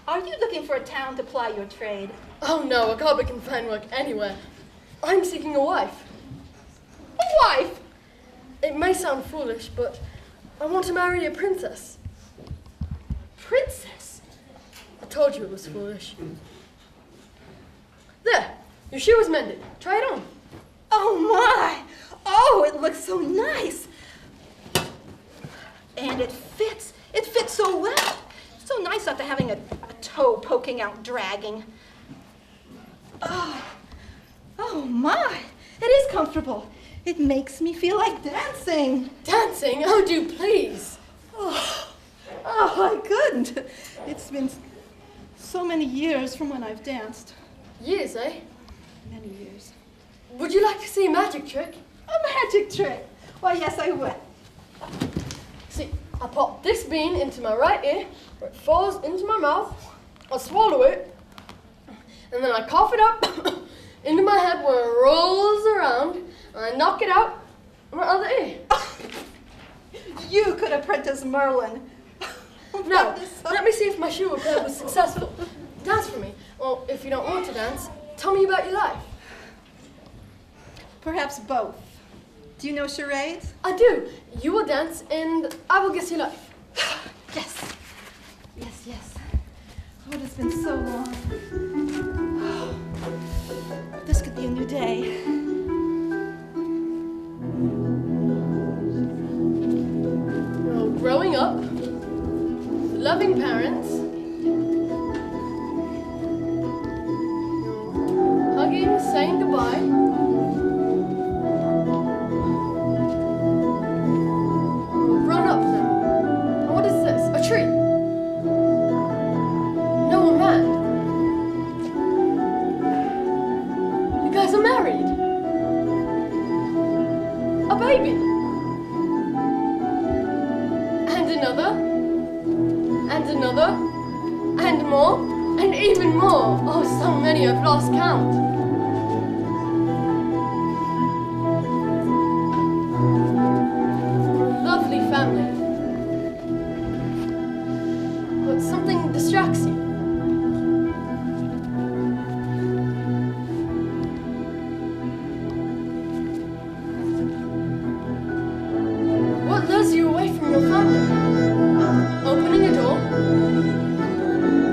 Are you looking for a town to ply your trade? Oh no, a cobber can find work anywhere. I'm seeking a wife. A wife? It may sound foolish, but I want to marry a princess. Princess? I told you it was foolish. There, your shoe is mended. Try it on. Oh my! Oh, it looks so nice. And it fits. It fits so well. It's so nice after having a toe poking out dragging. Oh my! It is comfortable. It makes me feel like dancing. Dancing? Oh, do please. Oh, I couldn't. It's been so many years from when I've danced. Years, eh? Many years. Would you like to see a magic trick? A magic trick? Why, yes, I would. See, I pop this bean into my right ear, where it falls into my mouth. I swallow it, and then I cough it up into my head where it rolls around, and I knock it out my other ear. You could apprentice Merlin. Now, let me see if my shoe repair was successful. Dance for me. Or if you don't want to dance, tell me about your life. Perhaps both. Do you know charades? I do. You will dance, and I will guess your life. Yes. Yes, yes. Oh, it has been so long. Oh, this could be a new day. Well, growing up, loving parents, hugging, saying goodbye. Grown up now. And what is this? A tree? No, a man. You guys are married. A baby. And another. And another. And more. And even more. Oh, so many I've lost count. Family. But something distracts you. What lures you away from your family? Opening a door,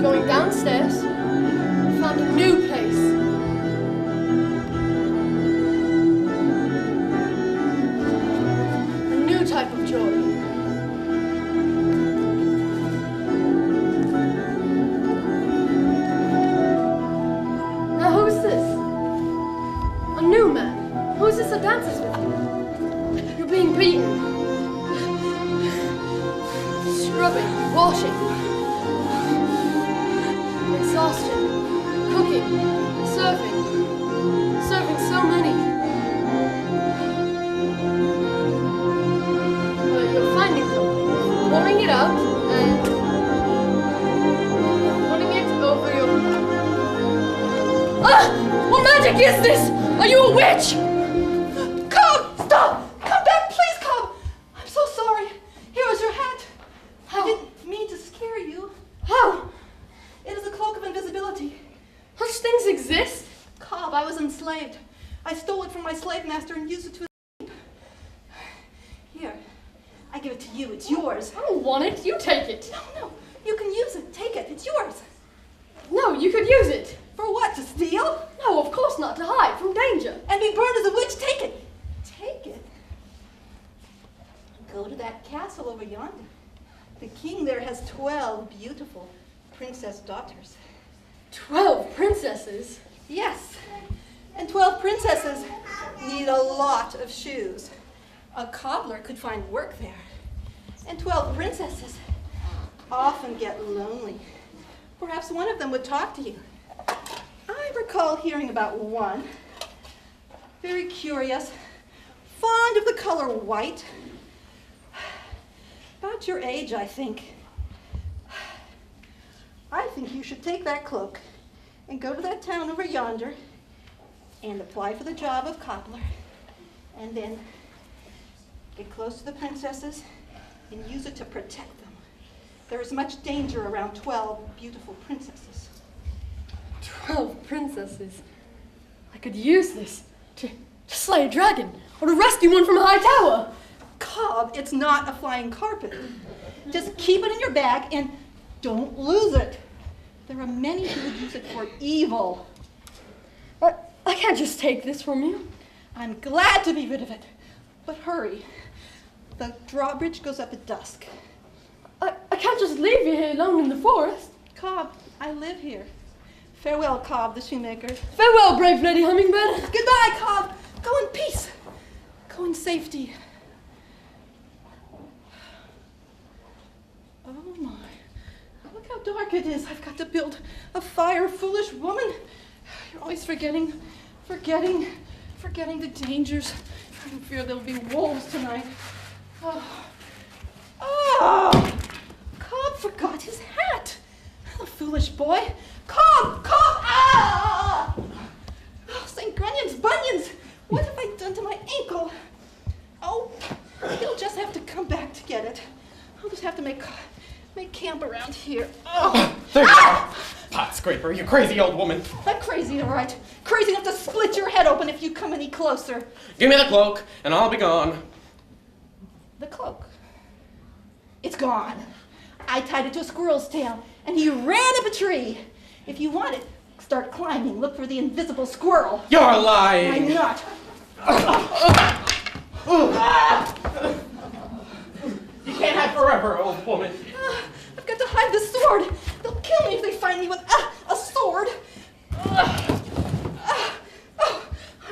going downstairs, found a new place. A new type of joy. That dances with you. You're being beaten, scrubbing, washing, exhaustion, cooking, serving so many. But you're finding something, pouring it out, and putting it over your... Ah! What magic is this? Are you a witch? Stop! Come back, please, Cobb! I'm so sorry. Here is your hat. How? I didn't mean to scare you. How? It is a cloak of invisibility. Such things exist? Cobb, I was enslaved. I stole it from my slave master and used it to escape. Here, I give it to you. It's yours. I don't want it. You take it. No. You can use it. Take it. It's yours. No, you could use it. For what? To steal? No, of course not. To hide from danger. And be burned as a witch? Take it. Take it. Go to that castle over yonder. The king there has 12 beautiful princess daughters. 12 princesses? Yes. And 12 princesses need a lot of shoes. A cobbler could find work there. And 12 princesses often get lonely. Perhaps one of them would talk to you. I recall hearing about one. Very curious. Fond of the color white. About your age, I think. I think you should take that cloak and go to that town over yonder and apply for the job of cobbler. And then get close to the princesses and use it to protect them. There is much danger around 12 beautiful princesses. 12 princesses. I could use this to slay a dragon or to rescue one from a high tower. Cobb, it's not a flying carpet. Just keep it in your bag and don't lose it. There are many who would use it for evil. I can't just take this from you. I'm glad to be rid of it, but hurry. The drawbridge goes up at dusk. I can't just leave you here alone in the forest. Cobb, I live here. Farewell, Cobb the shoemaker. Farewell, brave Lady Hummingbird. Goodbye, Cobb. Go in peace. Go in safety. Oh my. Look how dark it is. I've got to build a fire, foolish woman. You're always forgetting the dangers. I fear there'll be wolves tonight. Oh. Cobb forgot his hat. The foolish boy. Cobb! Ah! Oh, St. Grunion's bunions! What have I done to my ankle? Oh, he'll just have to come back to get it. I'll just have to make camp around here. Oh. There you are! Pot scraper, you crazy old woman. I'm crazy, all right. Crazy enough to split your head open if you come any closer. Give me the cloak, and I'll be gone. The cloak. It's gone. I tied it to a squirrel's tail, and he ran up a tree. If you want it, start climbing. Look for the invisible squirrel. You're lying. I'm not. You can't hide forever, old woman. I've got to hide the sword. They'll kill me if they find me with a sword. I've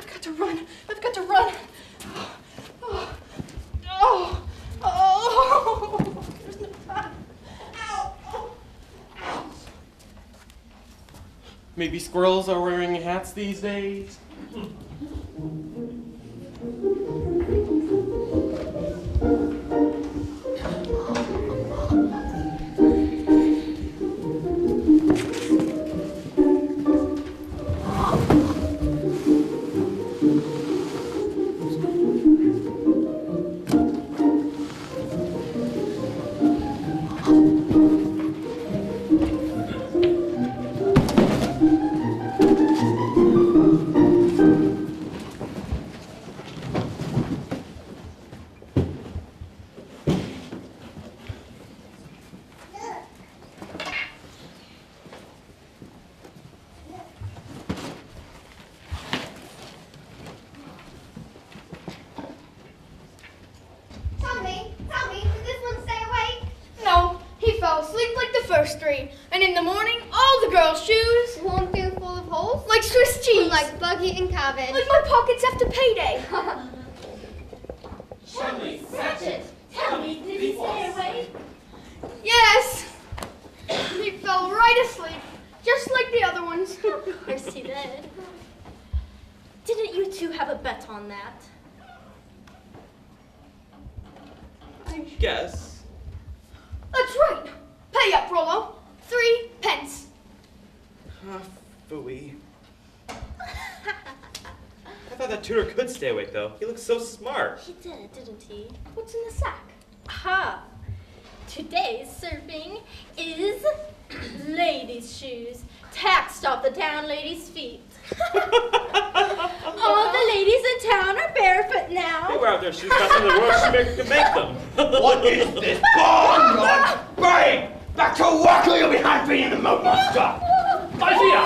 got to run. I've got to run. There's no time. Ow. Ow. Maybe squirrels are wearing hats these days. And cabbage. Like my pockets after payday. Shelley, Satchet, tell me, did he stay awake? Yes. He fell right asleep, just like the other ones. Of course he did. Didn't you two have a bet on that? I guess. That's right. Pay up, Rollo. 3 pence. Phooey. I thought that tutor could stay awake, though. He looks so smart. He did, didn't he? What's in the sack? Aha! Today's serving is ladies' shoes, taxed off the town ladies' feet. All the ladies in town are barefoot now. They wear out their shoes faster than the world shoemaker can make them. What is this? Gone, Lord! Bang! Back to work or you'll be hand-feeding the moat monster! Sophia!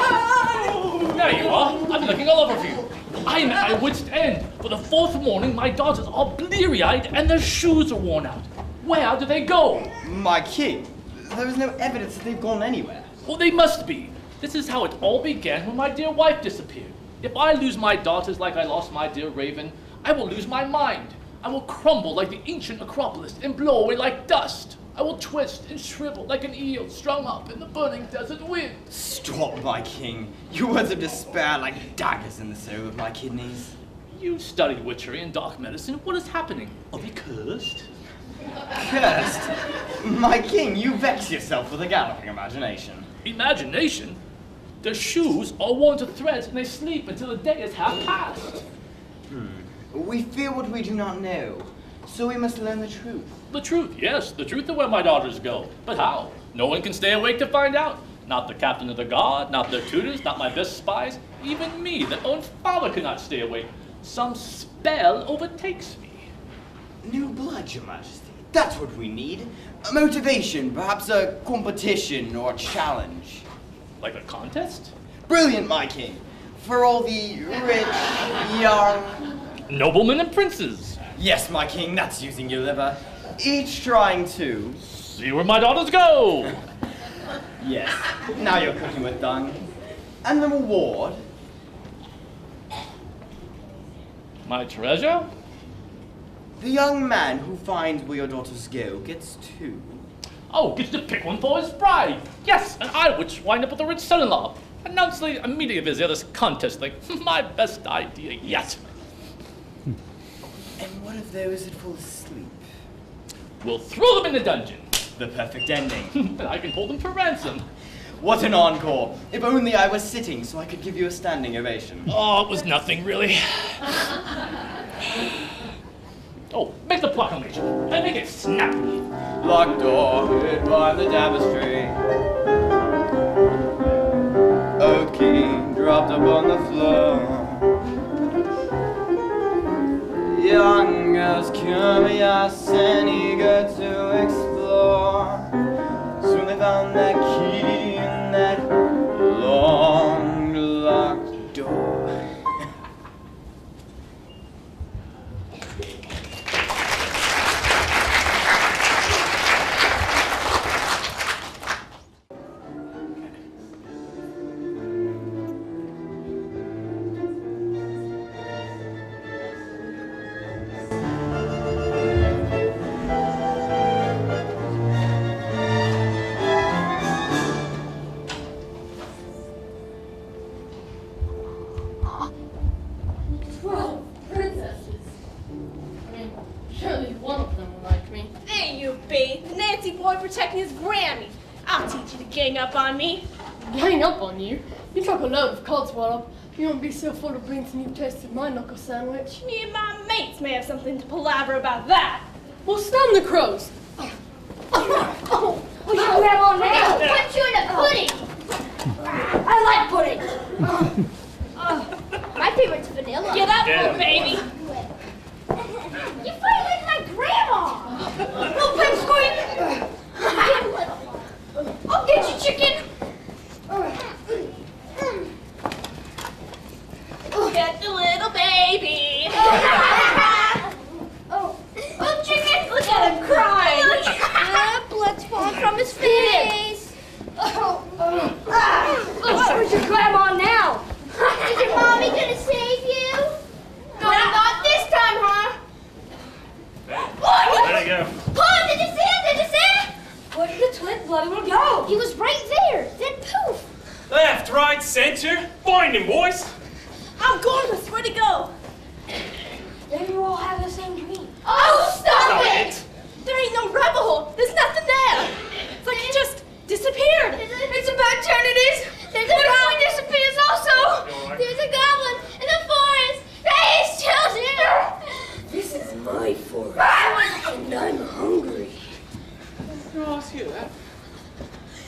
There you are. I've been looking all over for you. I'm at my wit's end. For the 4th morning, my daughters are bleary-eyed and their shoes are worn out. Where do they go? My king, there is no evidence that they've gone anywhere. Well, they must be. This is how it all began when my dear wife disappeared. If I lose my daughters like I lost my dear Raven, I will lose my mind. I will crumble like the ancient Acropolis and blow away like dust. I will twist and shrivel like an eel strung up in the burning desert wind. Stop, my king. Your words of despair are like daggers in the soul of my kidneys. You studied witchery and dark medicine. What is happening? Are they cursed? Cursed? My king, you vex yourself with a galloping imagination. Imagination? Their shoes are worn to threads and they sleep until the day is half past. We fear what we do not know. So we must learn the truth. The truth, yes, the truth of where my daughters go. But how? No one can stay awake to find out. Not the captain of the guard, not their tutors, not my best spies. Even me, their own father, cannot stay awake. Some spell overtakes me. New blood, Your Majesty. That's what we need. A motivation, perhaps a competition or challenge. Like a contest? Brilliant, my king. For all the rich, young... Noblemen and princes. Yes, my king, that's using your liver. Each trying to... See where my daughters go. Yes, now you're cooking with tongue. And the reward? My treasure? The young man who finds where your daughters go gets two. Oh, gets to pick one for his bride. Yes, and I would wind up with a rich son-in-law. Announce a meeting of his this contest thing. My best idea yet. And what of those that fall asleep? We'll throw them in the dungeon. The perfect ending. And I can hold them for ransom. What an encore! If only I was sitting so I could give you a standing ovation. Oh, it was nothing, really. Oh, make the proclamation. And make it snappy. Locked door, hid by the tapestry. Old king dropped upon the floor. Young girls curious and eager to explore. Soon they found that key in that long locked door. Protecting his Grammy. I'll teach you to gang up on me. Gang up on you? You talk a load of codswallop. You won't be so full of brains and you've tasted my knuckle sandwich. Me and my mates may have something to palaver about that. Well, stun the crows. We should grab on now. I'll put you in a pudding. I like pudding. My favorite's vanilla. Get up, little baby. You fight like my grandma. No pipsqueak. I'll get you, chicken. Get the little baby. Oh, chicken. Look at him crying. Blood's falling from his face. Where's your grandma now? Is your mommy gonna save you? No, not this time, huh? There you go. Paul, did you see it? Did you see it? Where did the twin bloody one go? He was right there. Then poof. Left, right, center. Find him, boys. I'm gormless. Where'd he go? Then you all have the same dream. Oh, stop it! There ain't no rabbit hole. There's nothing there. It's like he just disappeared. It's about turn it is. There's a goblin disappears also. There's a goblin in the forest. Hey, he's still here. This is my forest, and I'm hungry. Oh, I see that.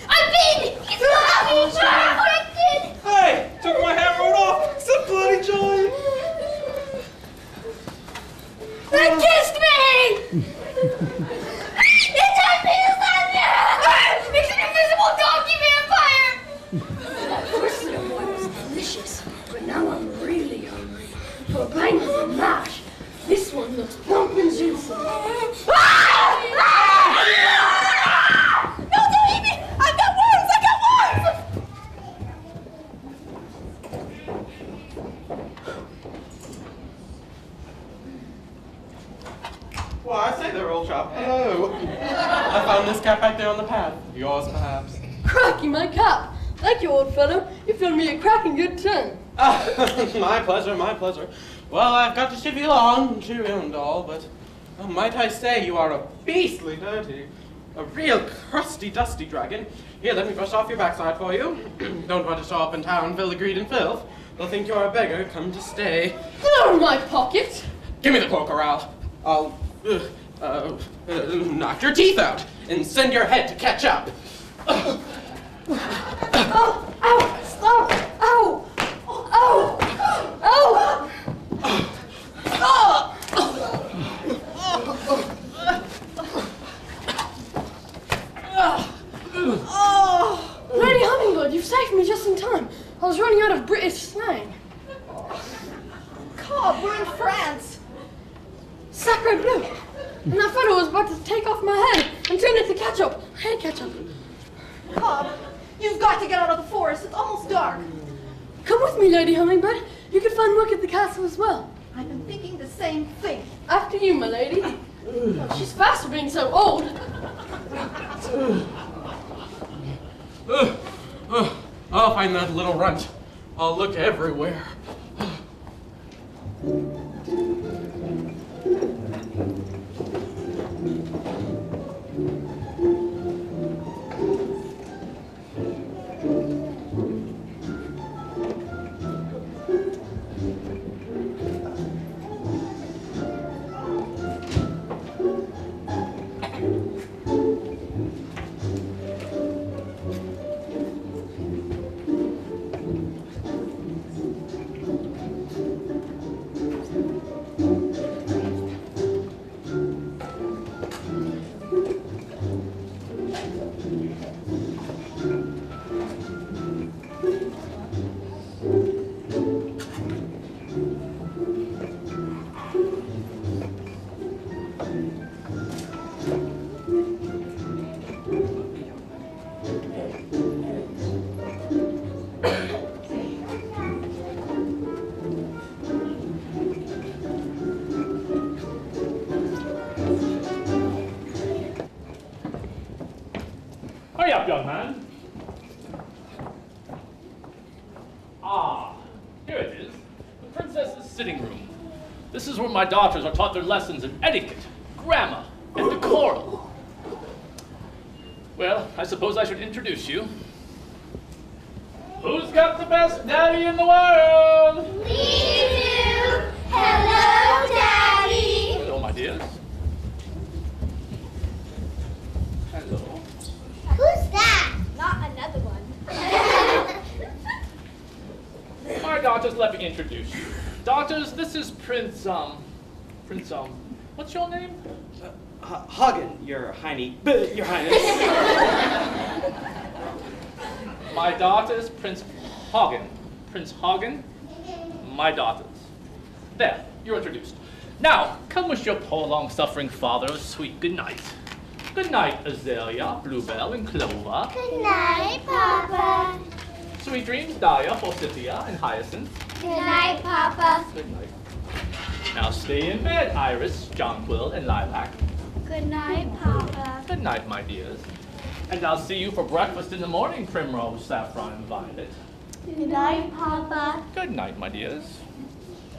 I've been. He's laughing. Afflicted. Hey, took my hat right off. It's a bloody joy. They kissed me. It's a thunder. It's an invisible donkey vampire. First the boy was delicious, but now I'm really hungry. For a pint of mash. This one looks plump and juicy. No, don't eat me! I got worms! I got worms! Well, I say there, old chap. Hello. I found this cap back there on the path. Yours, perhaps. Cracky, my cap. Thank you, old fellow. You filled me a cracking good turn. My pleasure, my pleasure. Well, I've got to ship you along, cheerio and all, but might I say you are a beastly dirty, a real crusty, dusty dragon. Here, let me brush off your backside for you. Don't want to show up in town, filigree and filth. They'll think you're a beggar come to stay. Get out of my pocket. Give me the cloak, or I'll knock your teeth out and send your head to catch up. Oh, ow, stop, ow, ow, ow. Lady Hummingbird, you've saved me just in time. I was running out of British slang. Cobb, we're in France. Sacre bleu. And that fellow was about to take off my head and turn it to ketchup. I hate ketchup. Cobb, you've got to get out of the forest. It's almost dark. Come with me, Lady Hummingbird. You can find work at the castle as well. I've been thinking the same thing. After you, my lady. Oh, she's fast for being so old. I'll find that little runt. I'll look everywhere. Hurry up, young man. Ah, here it is. The princess's sitting room. This is where my daughters are taught their lessons in etiquette, grammar, and decorum. Well, I suppose I should introduce you. Who's got the best daddy in the world? We do. Hello, Daddy. Hello, my dears. Hello. Who's that? Not another one. My daughters, let me introduce you. Daughters, this is Prince, what's your name? Hagen, your Highness. My daughters, Prince Hagen. Prince Hagen, my daughters. There, you're introduced. Now, come wish your poor long-suffering father a sweet good night. Good night, Azalea, Bluebell, and Clover. Good night, Papa. Sweet dreams, Dahlia, Forsythia, and Hyacinth. Good night, Papa. Good night. Now stay in bed, Iris, Jonquil, and Lilac. Good night, Papa. Good night, my dears. And I'll see you for breakfast in the morning, Primrose, Saffron, and Violet. Good night, Papa. Good night, my dears.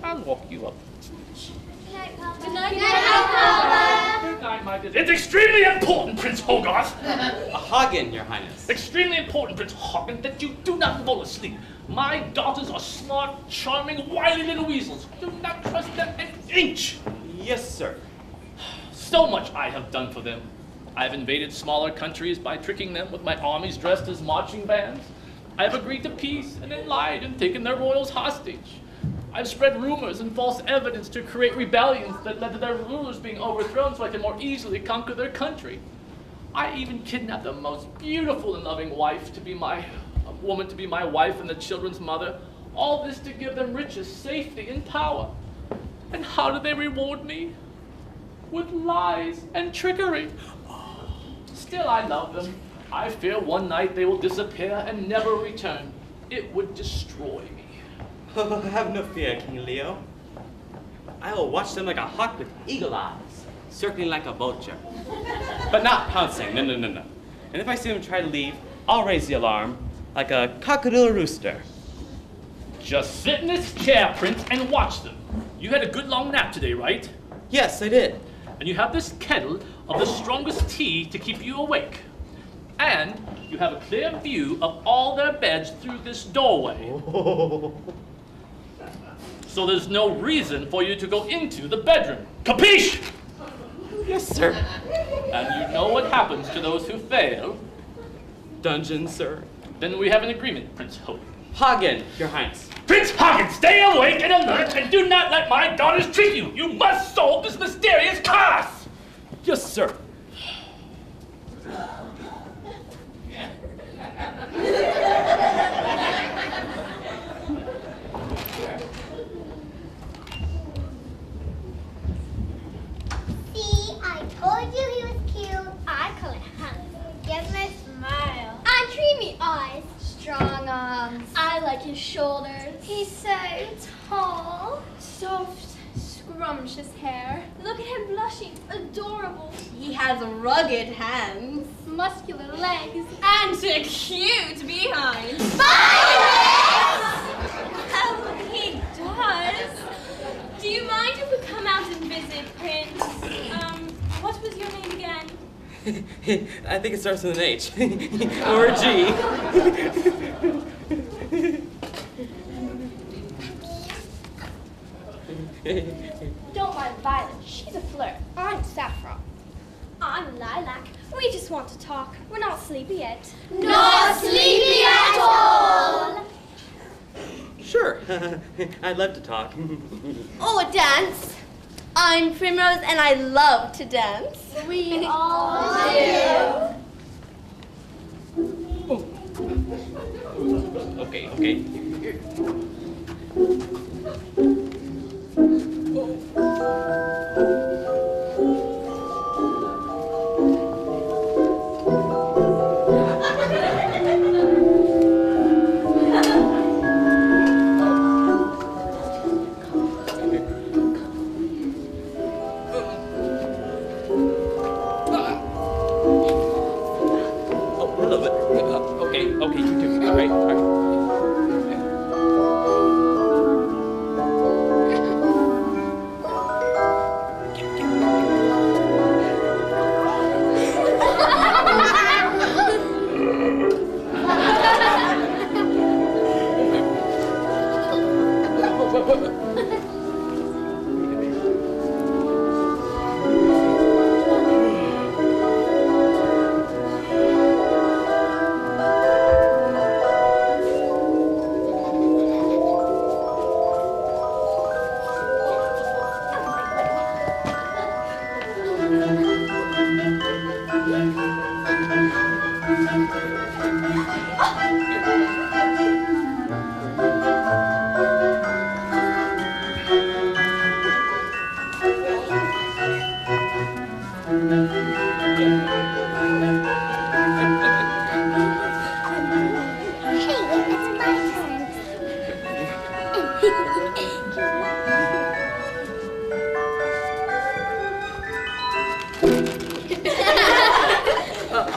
I'll walk you up. Good night, Papa. Good night, Good night, Papa. Good night, my dears. It's extremely important, Prince Hogarth. Hagen, your Highness. Extremely important, Prince Hagen, that you do not fall asleep. My daughters are smart, charming, wily little weasels. Do not trust them an inch. Yes, sir. So much I have done for them. I've invaded smaller countries by tricking them with my armies dressed as marching bands. I have agreed to peace and then lied and taken their royals hostage. I've spread rumors and false evidence to create rebellions that led to their rulers being overthrown so I can more easily conquer their country. I even kidnapped the most beautiful and loving wife to be my woman to be my wife and the children's mother. All this to give them riches, safety, and power. And how do they reward me? With lies and trickery. Still, I love them. I fear one night they will disappear and never return. It would destroy me. Have no fear, King Leo. I will watch them like a hawk with eagle eyes, circling like a vulture. But not pouncing, no. And if I see them try to leave, I'll raise the alarm like a cock-a-doodle rooster. Just sit in this chair, Prince, and watch them. You had a good long nap today, right? Yes, I did. And you have this kettle of the strongest tea to keep you awake. And you have a clear view of all their beds through this doorway. So there's no reason for you to go into the bedroom. Capiche? Yes, sir. And you know what happens to those who fail? Dungeon, sir. Then we have an agreement, Prince Hope. Hagen, Your Highness. Prince Hagen, stay awake and alert, and do not let my daughters trick you. You must solve this mysterious curse. Yes, sir. See, I told you he was cute. I call it handsome. He has a nice smile. And dreamy eyes. Strong arms. I like his shoulders. He's so tall. Soft, scrumptious hair. Look at him blushing. Adorable. He has rugged hands. Muscular legs. And a cute behind. Oh, he does. Do you mind if we come out and visit, Prince? What was your name again? I think it starts with an H. Or a G. Don't mind Violet. She's a flirt. I'm Saffron. I'm Lilac. We just want to talk. We're not sleepy yet. Not sleepy at all! Sure. I'd love to talk. Oh, a dance. I'm Primrose and I love to dance. We all do. Okay. Okay, you do. All right.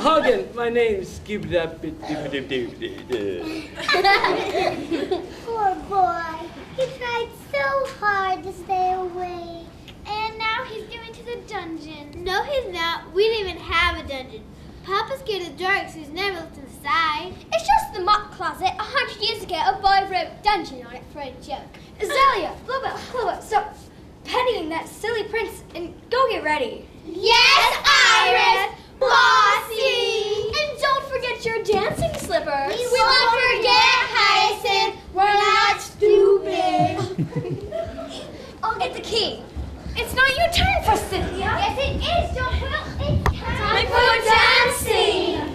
Hagen, my name's Poor boy. He tried so hard to stay awake. And now he's going to the dungeon. No, he's not. We don't even have a dungeon. Papa's scared of the dark, so he's never looked inside. It's just the mop closet. 100 years ago, a boy wrote dungeon on it for a joke. Azalea, Bluebell, Clover, stop petting that silly prince and go get ready. Yes, Iris! Bossy! And don't forget your dancing slippers. We won't forget, Hyacinth. We're not stupid. I'll get the key. It's not your turn for Cynthia. Yes, it is, don't Will. It's time for dancing.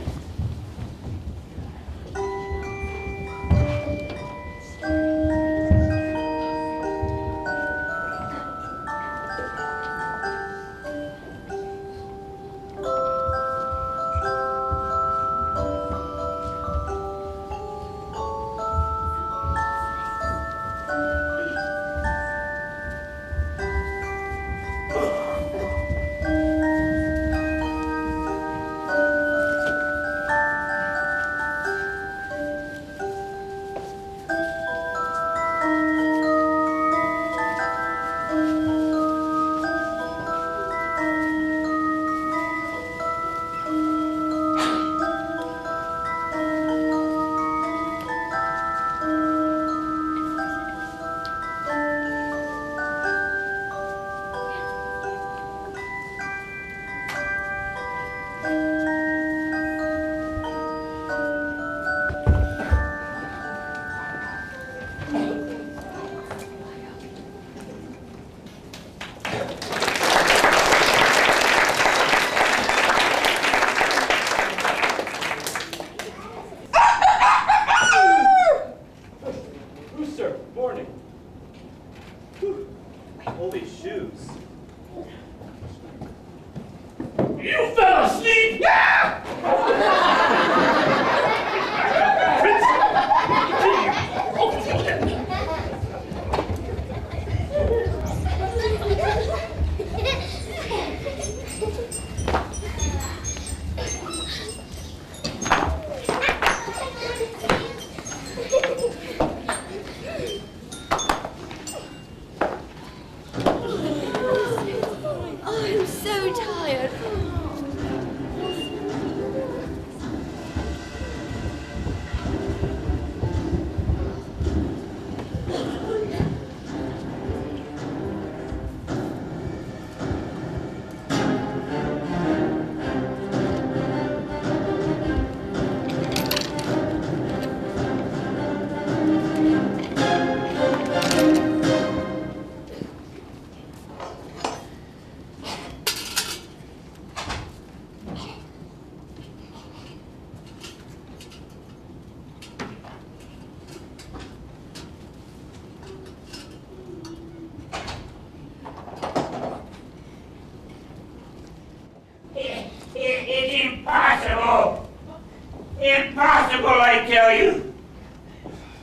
tell you,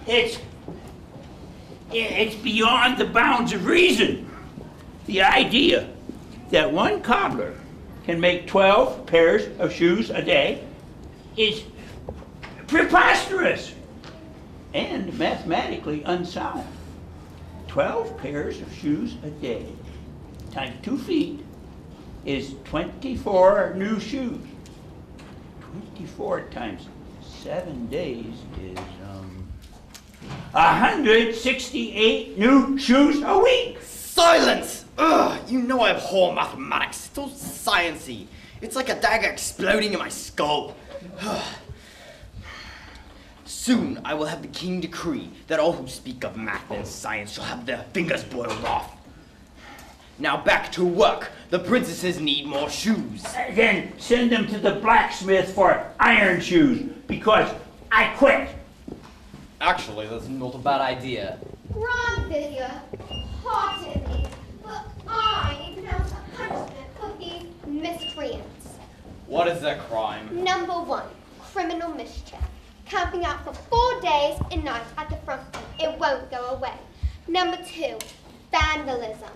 it's beyond the bounds of reason. The idea that one cobbler can make 12 pairs of shoes a day is preposterous and mathematically unsound. 12 pairs of shoes a day times 2 feet is 24 new shoes. 24 times 7 days is 168 new shoes a week. Silence! Ugh, you know I abhor mathematics. It's all sciencey. It's like a dagger exploding in my skull. Soon I will have the king decree that all who speak of math and science shall have their fingers boiled off. Now back to work. The princesses need more shoes. Then send them to the blacksmith for iron shoes, because I quit. Actually, that's not a bad idea. Wrong video. Pardon me, but I need to know the punishment for these miscreants. What is their crime? Number 1, criminal mischief. Camping out for 4 days and nights at the front door. It won't go away. Number 2, vandalism.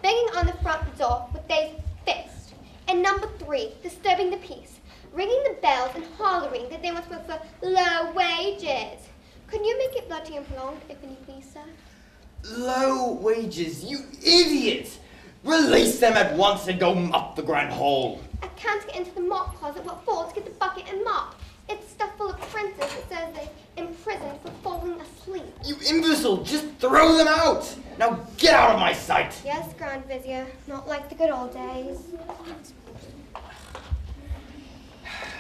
Banging on the front door with their fist. And number 3, disturbing the peace. Ringing the bells and hollering that they must work for low wages. Could you make it bloody and prolonged, if any please, sir? Low wages, you idiot! Release them at once and go mop the grand hall. I can't get into the mop closet. What for? To get the bucket and mop. It's stuffed full of princes that says they're imprisoned for falling asleep. You imbecile, just throw them out! Now get out of my sight! Yes, Grand Vizier. Not like the good old days.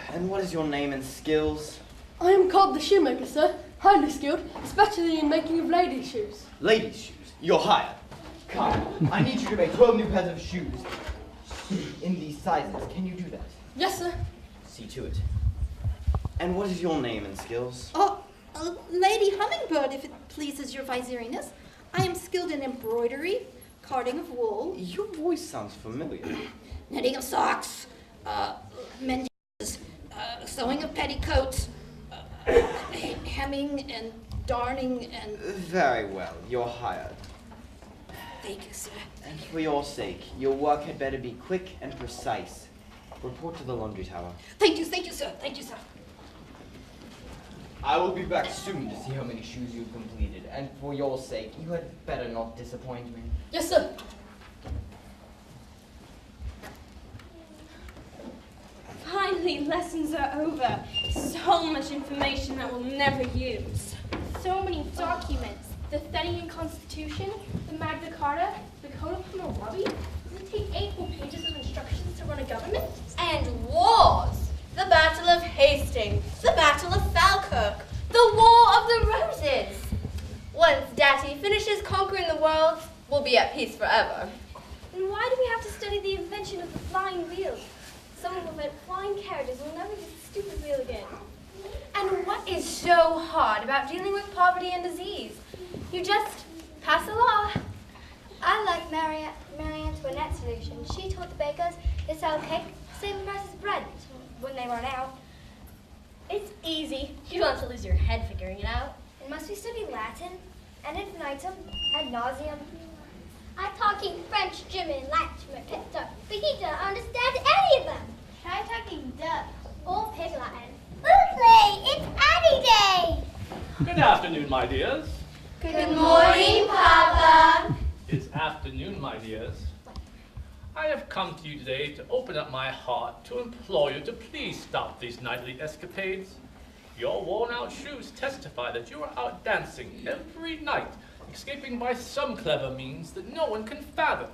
And what is your name and skills? I am Cobb the shoemaker, sir. Highly skilled, especially in making of ladies' shoes. Ladies' shoes? You're hired. Come, I need you to make 12 new pairs of shoes in these sizes. Can you do that? Yes, sir. See to it. And what is your name and skills? Oh, Lady Hummingbird, if it pleases your Vizieriness. I am skilled in embroidery, carding of wool. Your voice sounds familiar. Knitting of socks, mending, sewing of petticoats, hemming and darning and... Very well, you're hired. Thank you, sir. And for your sake, your work had better be quick and precise. Report to the laundry tower. Thank you, sir. Thank you, sir. I will be back soon to see how many shoes you've completed. And for your sake, you had better not disappoint me. Yes, sir. Finally, lessons are over. So much information that we'll never use. So many documents. The Fenian Constitution, the Magna Carta, the Code of Hammurabi. Does it take 8 whole pages of instructions to run a government? And wars. The Battle of Hastings, the Battle of Falkirk, the War of the Roses. Once Daddy finishes conquering the world, we'll be at peace forever. And why do we have to study the invention of the flying wheel? Someone will invent flying carriages and we'll never get the stupid wheel again. And what is so hard about dealing with poverty and disease? You just pass a law. I like Marie Antoinette's solution. She taught the bakers to sell cake, same price as bread when they run out. It's easy. You don't have to lose your head figuring it out. And must we study Latin and infinitum ad nauseum? I'm talking French, German, Latin, but he doesn't understand any of them. Try talking Dutch or Pig Latin. Oofley, it's Addy Day! Good afternoon, my dears. Good morning, Papa. It's afternoon, my dears. I have come to you today to open up my heart to implore you to please stop these nightly escapades. Your worn-out shoes testify that you are out dancing every night, escaping by some clever means that no one can fathom.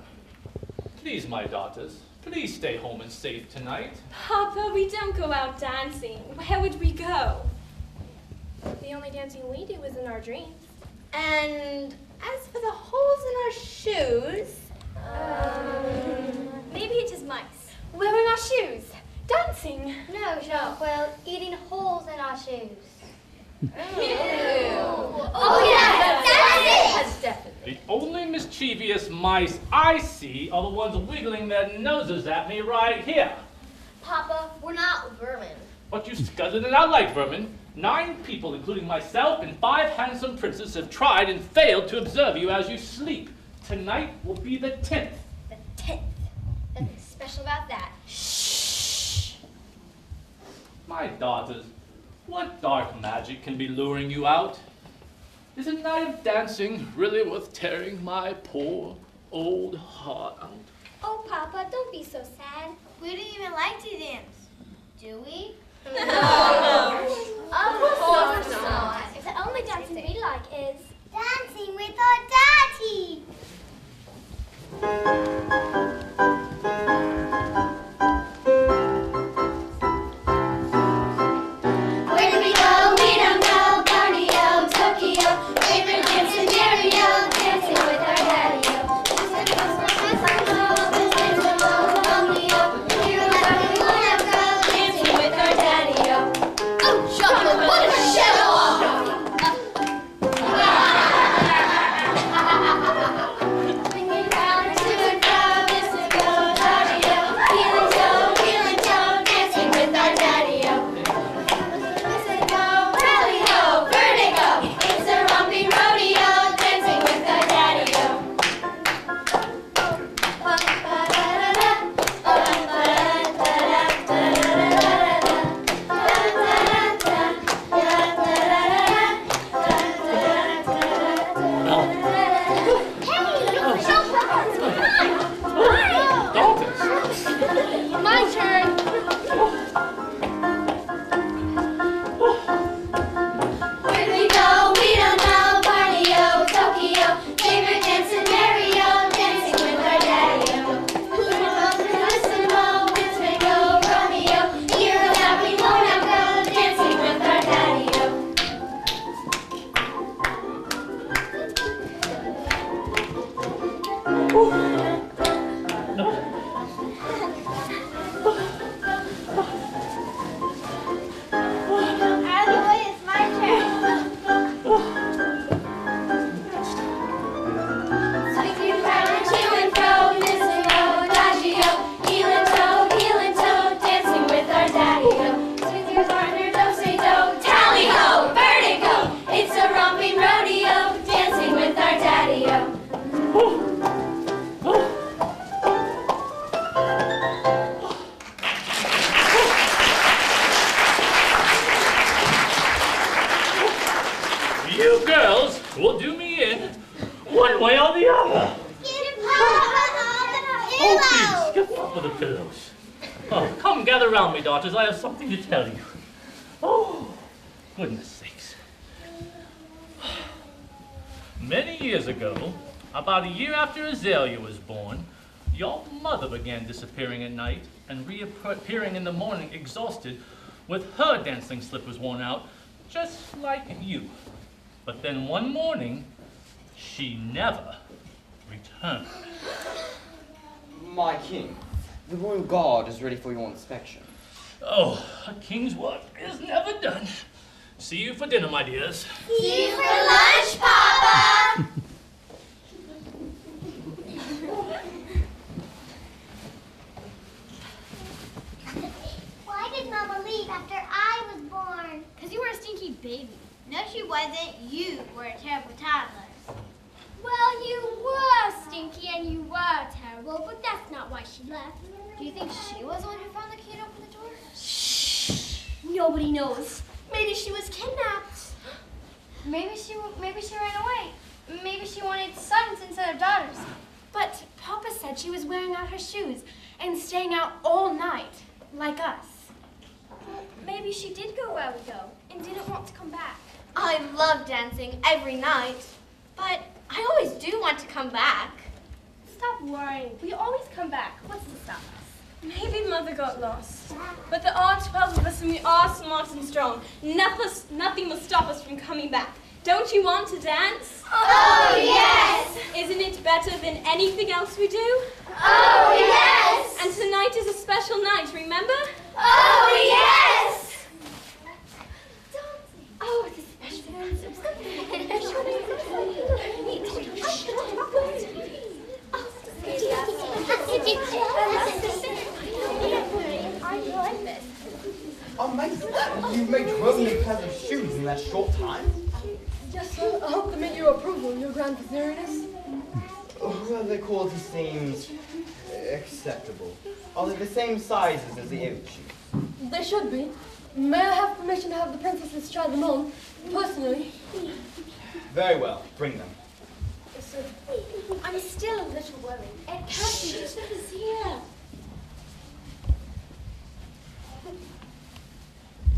Please, my daughters, please stay home and safe tonight. Papa, we don't go out dancing. Where would we go? The only dancing we do is in our dreams. And as for the holes in our shoes, Maybe it's just mice. wearing our shoes, dancing. No, Jean-Will, eating holes in our shoes. Oh yeah, that's definitely. The only mischievous mice I see are the ones wiggling their noses at me right here. Papa, we're not vermin. But you scudded it out like vermin. 9 people, including myself and 5 handsome princes, have tried and failed to observe you as you sleep. Tonight will be the 10th. The 10th. Nothing special about that. Shh! My daughters, what dark magic can be luring you out? Is a night of dancing really worth tearing my poor old heart out? Oh, Papa, don't be so sad. We don't even like to dance, do we? No. Of course not. The only dancing we like is dancing with our daddy. Where do we go? We don't know. Borneo, Tokyo, favorite dance scenario, dancing with our daddy-o. Dancing with our daddy-o. oh, Shopper, what a show-off! Swinging round to and fro, this is go, daddy-o. Heel and toe, dancing with our daddy-o. This is go, rally-ho, vertigo. It's a romping rodeo, dancing with our daddy-o. My turn. Where do we go? We don't know. Borneo, Tokyo, favorite dance scenario, dancing with our daddy-o. Listen, Mo, Pittsburgh, go, Romeo. Here and now we won't have go, dancing with our daddy-o. Out of the way, it's my turn. Swinging round to and fro, listen, Mo, Adagio. Heel and toe, dancing with our daddy-o. With your partner, do-say-do, tally-ho, vertigo. It's a romping rodeo, dancing with our daddy-o. You girls will do me in one way or the other. Get Papa on the pillow. Oh, please, get up with the pillows. Oh, come gather round me, daughters. I have something to tell you. Oh, goodness sakes. Many years ago, about a year after Azalea was born, your mother began disappearing at night and reappearing in the morning exhausted with her dancing slippers worn out, just like you. But then one morning, she never returned. My king, the royal guard is ready for your inspection. Oh, a king's work is never done. See you for dinner, my dears. See you for lunch, Papa. Why did Mama leave after I was born? Because you were a stinky baby. No, she wasn't. You were a terrible toddler. Well, you were stinky and you were terrible, but that's not why she left. Do you think she was the one who found the key and opened the door? Shh. Nobody knows. Maybe she was kidnapped. Maybe she ran away. Maybe she wanted sons instead of daughters. But Papa said she was wearing out her shoes and staying out all night, like us. Well, maybe she did go a while ago and didn't want to come back. I love dancing every night, but I always do want to come back. Stop worrying. We always come back. What's to stop us? Maybe Mother got lost. But there are 12 of us and we are smart and strong. Nothing will stop us from coming back. Don't you want to dance? Oh, yes. Isn't it better than anything else we do? Oh, yes. And tonight is a special night, remember? Oh, yes. Oh, it's a special Amazing! You've made 12 new pairs of shoes that short time? Yes, sir. I hope to meet your approval, your grand vizieriness. Well, the quality seems acceptable. Are they the same sizes as the oak shoes? They should be. May I have permission to have the princesses try them on, personally? Very well, bring them. Yes, sir. I'm still a little worried. It can't be just because here.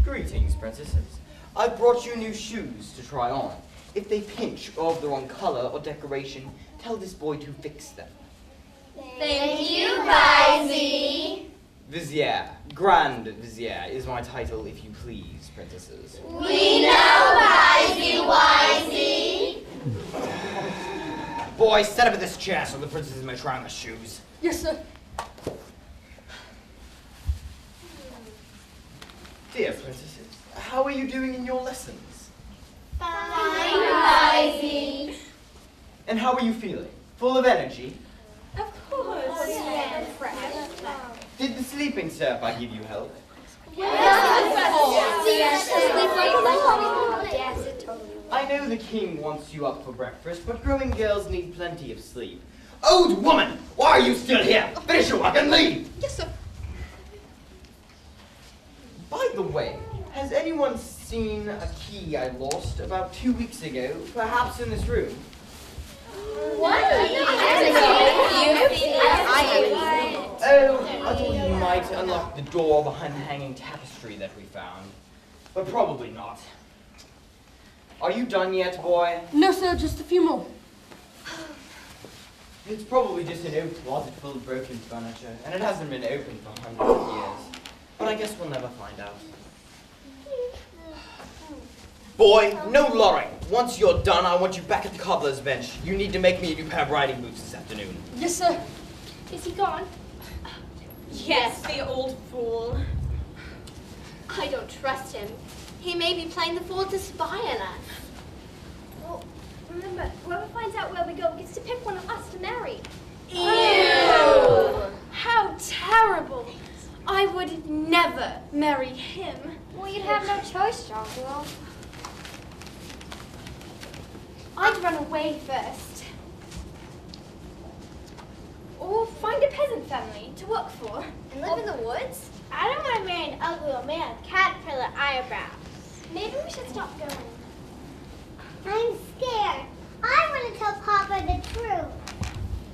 Greetings, princesses. I've brought you new shoes to try on. If they pinch or of the wrong color or decoration, tell this boy to fix them. Thank you, Vizy. Vizier, Grand Vizier is my title, if you please, princesses. We know, Vizy Wizy. Boy, stand up in this chair so the princesses may try on the shoes. Yes, sir. Dear princesses, how are you doing in your lessons? Fine, Vizy. And how are you feeling? Full of energy? Of course. Did the sleeping Serpi give you help? I know the king wants you up for breakfast, but growing girls need plenty of sleep. Old woman, why are you still here? Finish your work and leave! Yes, sir. By the way, has anyone seen a key I lost about 2 weeks ago, perhaps in this room? What? Oh, I thought you might unlock the door behind the hanging tapestry that we found. But probably not. Are you done yet, boy? No, sir, just a few more. It's probably just an old closet full of broken furniture, and it hasn't been opened for hundreds of years. But I guess we'll never find out. Boy, no lorry. Once you're done, I want you back at the cobbler's bench. You need to make me a new pair of riding boots this afternoon. Yes, sir. Is he gone? Yes, the old fool. I don't trust him. He may be playing the fool to spy on us. Well, remember, whoever finds out where we go gets to pick one of us to marry. Ew! How terrible! I would never marry him. Well, you'd have no choice, John Girl. I'd run away first. Or find a peasant family to work for. And live in the woods? I don't want to marry an ugly old man with caterpillar eyebrows. Maybe we should stop going. I'm scared. I want to tell Papa the truth.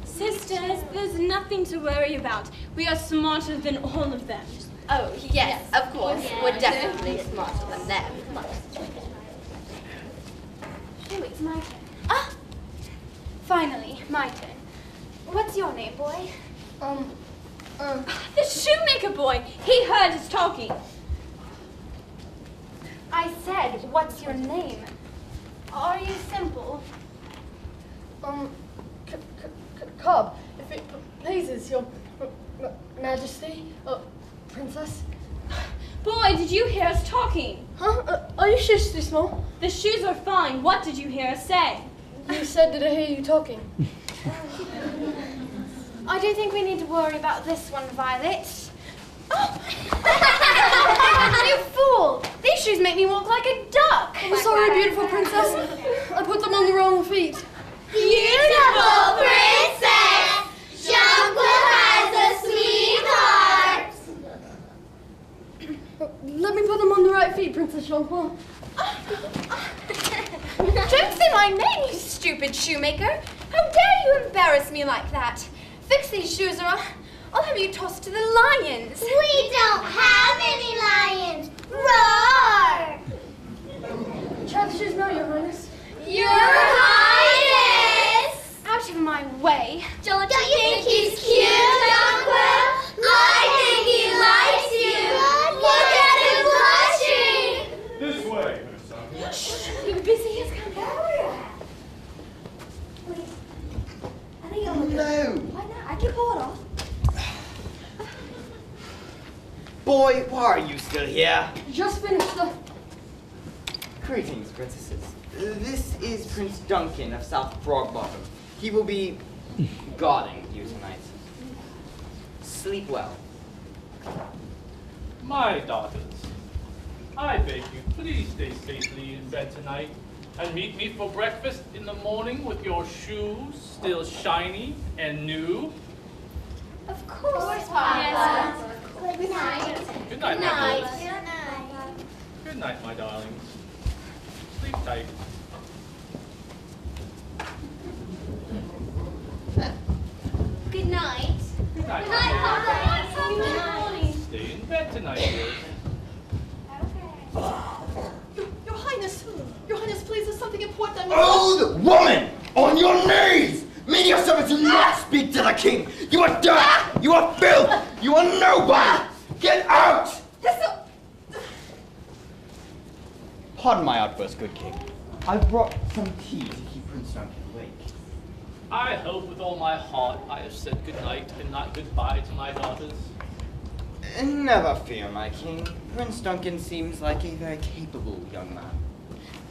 Sisters, there's nothing to worry about. We are smarter than all of them. Oh, yes, of course. We're definitely smarter than them. Oh, it's my turn. Ah! Finally, my turn. What's your name, boy? The shoemaker boy! He heard us talking. I said, what's your name? Are you simple? Cobb, if it pleases your Majesty, Princess. Boy, did you hear us talking? Huh? Are your shoes too small? The shoes are fine. What did you hear us say? You said, did I hear you talking? I do think we need to worry about this one, Violet. Oh! You fool! These shoes make me walk like a duck. I'm sorry, beautiful princess. I put them on the wrong feet. Beautiful princess! Jonquil has a sweetheart! Let me put them on the right feet, Princess Jonquil. Don't say my name, you stupid shoemaker. How dare you embarrass me like that? Fix these shoes or I'll have you tossed to the lions. We don't have any lions. Roar! Try the shoes now, Your Highness. Your Highness! Out of my way. Don't you think he's cute, Jonquil? I think he likes you. Look at him blushing. This way, Miss Duncan. Shh, you're busy as can be. No! Why not? I can pull it off. Boy, why are you still here? Just finished the... Greetings, princesses. This is Prince Duncan of South Frogbottom. He will be guarding you tonight. Sleep well. My daughters, I beg you, please stay safely in bed tonight and meet me for breakfast in the morning with your shoes still shiny and new. Of course, Papa. Good night. Good night, my girls. Good night. Good night, my darlings. Sleep tight. Good night. Good night, Good my night, dears. Papa. Good night. Stay in bed tonight, dears. Your Highness, please, there's something important I must... Old woman! On your knees! Me, your servants, do not speak to the king! You are dirt! You are filth! You are nobody! Get out! Pardon my outburst, good king. I brought some tea to keep Prince Duncan awake. I hope with all my heart I have said good night and not goodbye to my daughters. Never fear, my king. Prince Duncan seems like a very capable young man.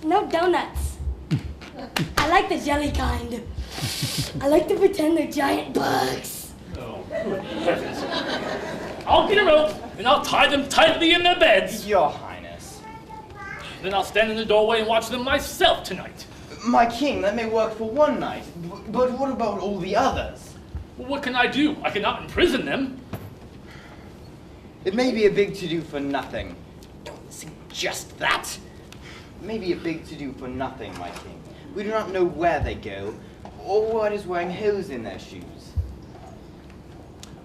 No donuts. I like the jelly kind. I like to pretend they're giant bugs. Oh, good heavens. I'll get a rope and I'll tie them tightly in their beds. Your Highness. Then I'll stand in the doorway and watch them myself tonight. My king, that may work for one night, but what about all the others? Well, what can I do? I cannot imprison them. It may be a big to-do for nothing. Don't suggest that. It may be a big to-do for nothing, my king. We do not know where they go, or what is wearing holes in their shoes.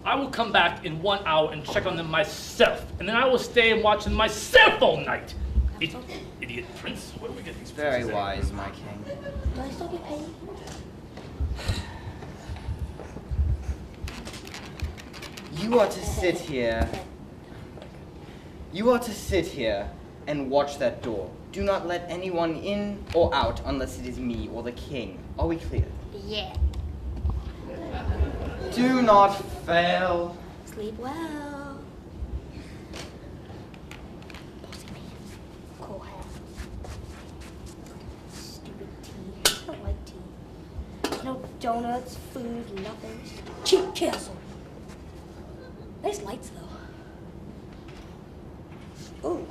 I will come back in 1 hour and check on them myself, and then I will stay and watch them myself all night. Idiot prince, where do we get these Very princes wise, my king. Do I still get paid? You are to sit here. You are to sit here and watch that door. Do not let anyone in or out unless it is me or the king. Are we clear? Yeah. Do not fail. Sleep well. Bossy pants. Cool hat. Stupid tea. I don't like tea. No donuts, food, nothing. Cheap castle. Nice lights though. Ooh.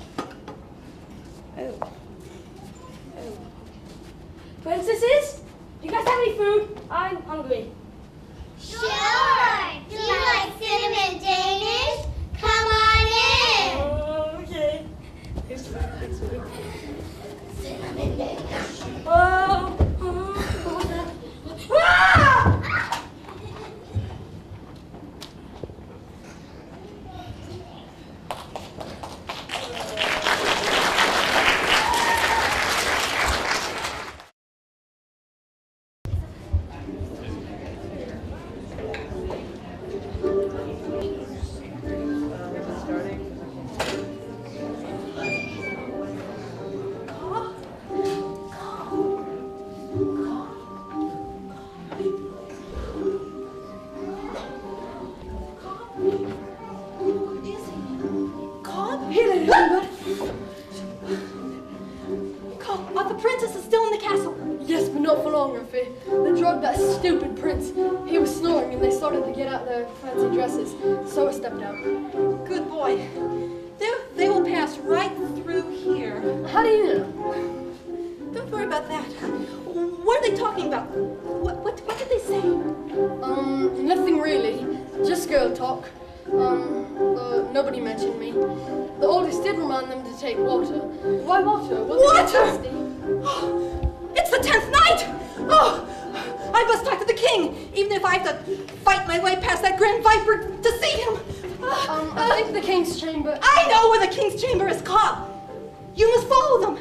Oh. Oh. Princesses? Do you guys have any food? I'm hungry. Sure. Do you like cinnamon Danish? Come on in. Okay. Here's food. Here's food. Cinnamon Danish. Oh. What was that? Ah! He was snoring and they started to get out their fancy dresses, so I stepped out. Good boy. They will pass right through here. How do you know? Don't worry about that. What are they talking about? What did they say? Nothing really. Just girl talk. Nobody mentioned me. The oldest did remind them to take water. Why water? Was it thirsty? It's the 10th night! Oh! I must talk to the king, even if I have to fight my way past that grand viper to see him. I think the king's chamber. I know where the king's chamber is, Cobb. You must follow them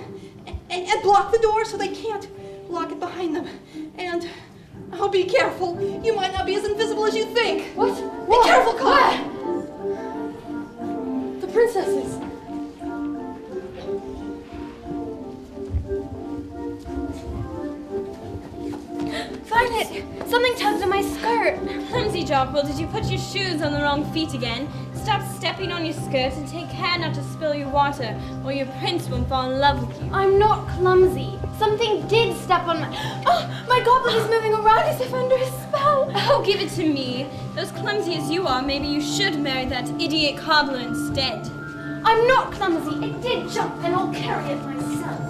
and block the door so they can't lock it behind them. And oh, be careful. You might not be as invisible as you think. What? Be careful, Cobb. The princesses. Find it! Something tugged on my skirt. Clumsy Jockwell, did you put your shoes on the wrong feet again? Stop stepping on your skirt and take care not to spill your water, or your prince won't fall in love with you. I'm not clumsy. Something did step on my... Oh, my goblet is moving around as if under a spell. Oh, give it to me. As clumsy as you are, maybe you should marry that idiot cobbler instead. I'm not clumsy. It did jump, and I'll carry it myself.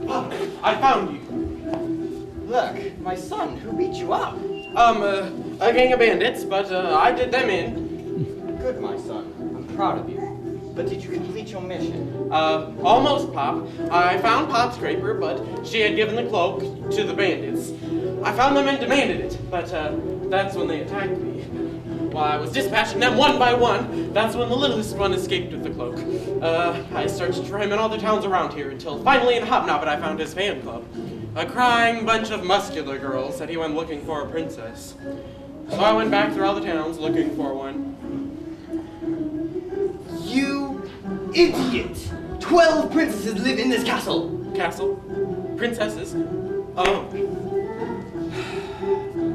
Pop, I found you. Look, my son, who beat you up? A gang of bandits, but I did them in. Good, my son. I'm proud of you. But did you complete your mission? Almost, Pop. I found Pop's scraper, but she had given the cloak to the bandits. I found them and demanded it, but that's when they attacked me. While I was dispatching them one by one, that's when the littlest one escaped with the cloak. I searched for him in all the towns around here until finally in Hobnobbit I found his fan club. A crying bunch of muscular girls said he went looking for a princess. So I went back through all the towns looking for one. You idiot! 12 princesses live in this castle! Castle? Princesses? Oh.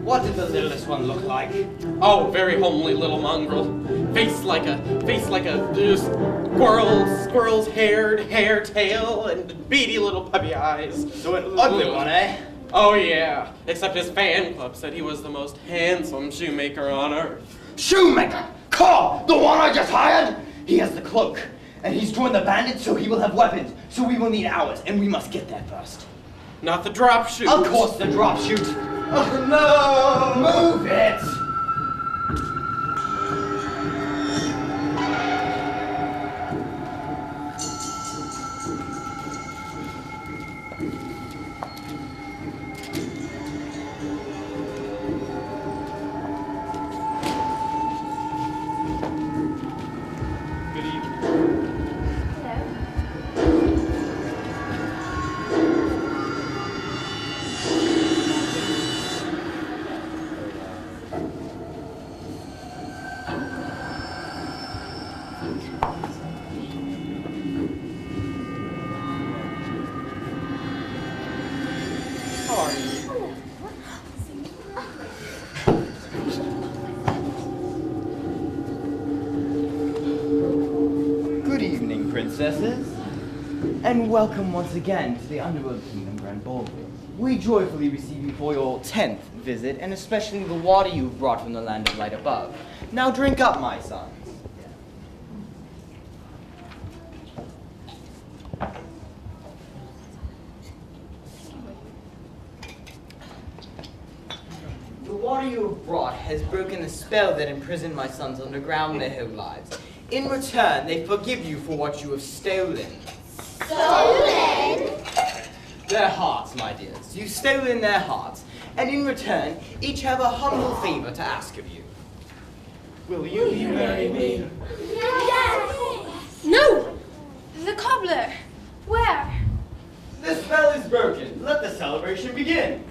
What did the littlest one look like? Oh, very homely little mongrel. Face like a squirrel's hair, tail, and beady little puppy eyes. So an ugly one, eh? Oh yeah, except his fan club said he was the most handsome shoemaker on earth. Shoemaker! Cobb, the one I just hired? He has the cloak, and he's joined the bandits, so he will have weapons. So we will need ours, and we must get there first. Not the drop shoot. Of course the drop shoot. Oh no! Move it! Princesses, and welcome once again to the Underworld Kingdom Grand Ballroom. We joyfully receive you for your 10th visit, and especially the water you've brought from the land of light above. Now drink up, my sons. The water you have brought has broken the spell that imprisoned my sons underground their whole lives. In return, they forgive you for what you have stolen. Stolen? Their hearts, my dears. You've stolen their hearts, and in return, each have a humble favor to ask of you. Will you marry me? Yes! No! The cobbler. Where? The spell is broken. Let the celebration begin.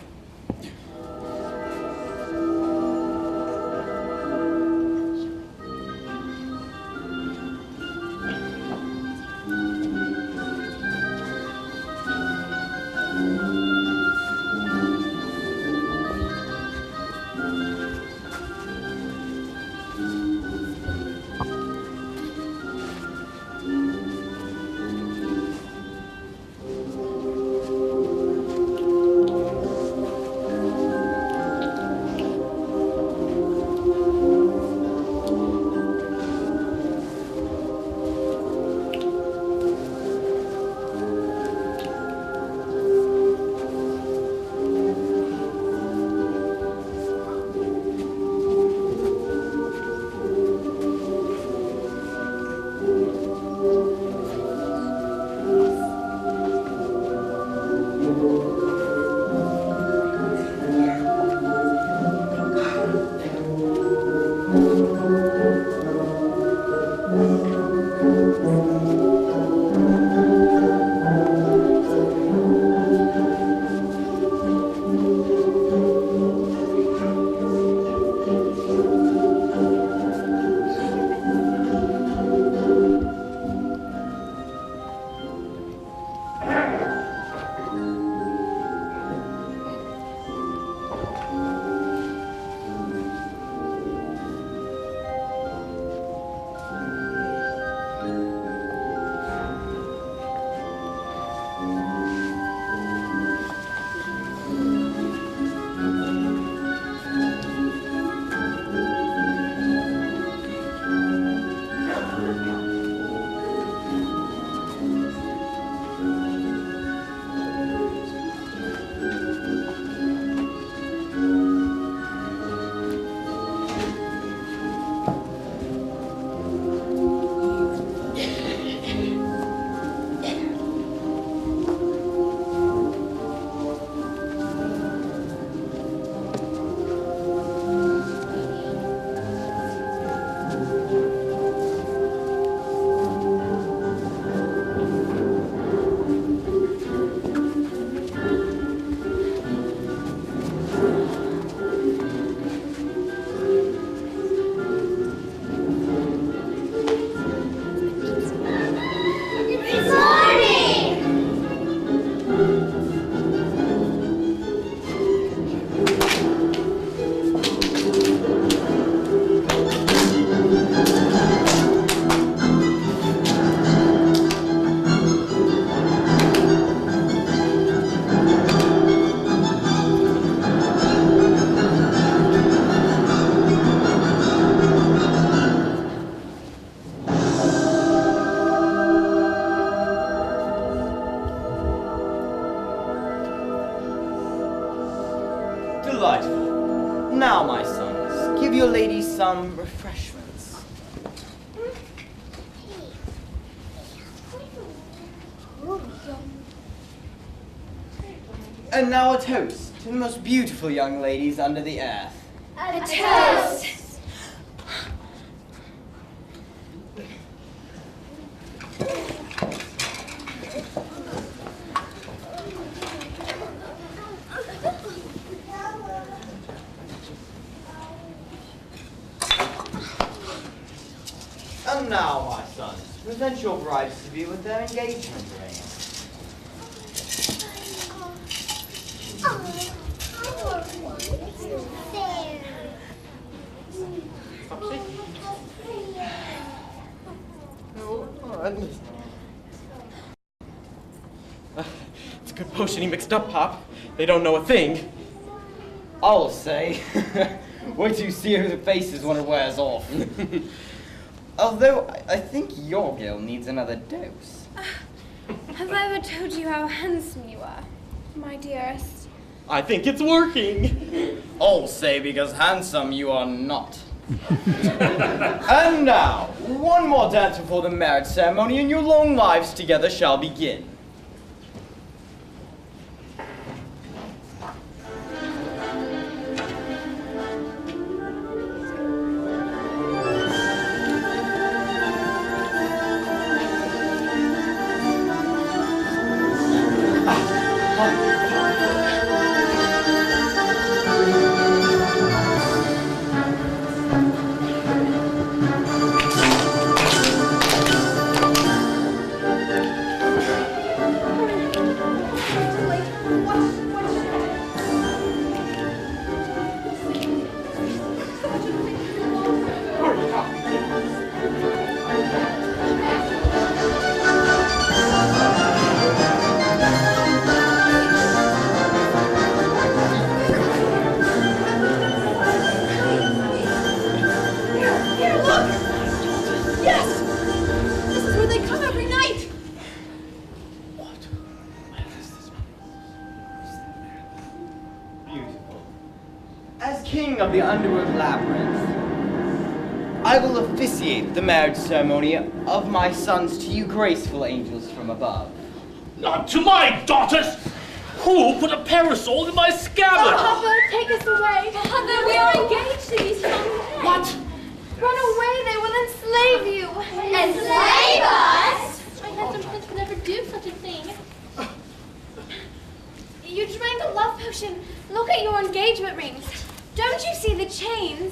Delightful. Now, my sons, give your ladies some refreshments. And now a toast to the most beautiful young ladies under the earth. A toast! And now, my sons, present your brides to be with their engagement ring. It's a good potion he mixed up, Pop. They don't know a thing. I'll say. Wait till you see who the faces when it wears off. Although, I think your girl needs another dose. Have I ever told you how handsome you are, my dearest? I think it's working. I'll say because handsome you are not. And now, one more dance before the marriage ceremony and your long lives together shall begin. The Underwood Labyrinth. I will officiate the marriage ceremony of my sons to you graceful angels from above. Not to my daughters! Who put a parasol in my scabbard? Papa, take us away. Mother, we are engaged to these young men. What? Run away, they will enslave you. Enslave us? My handsome prince would never do such a thing. You drank a love potion. Look at your engagement rings. Don't you see the chains?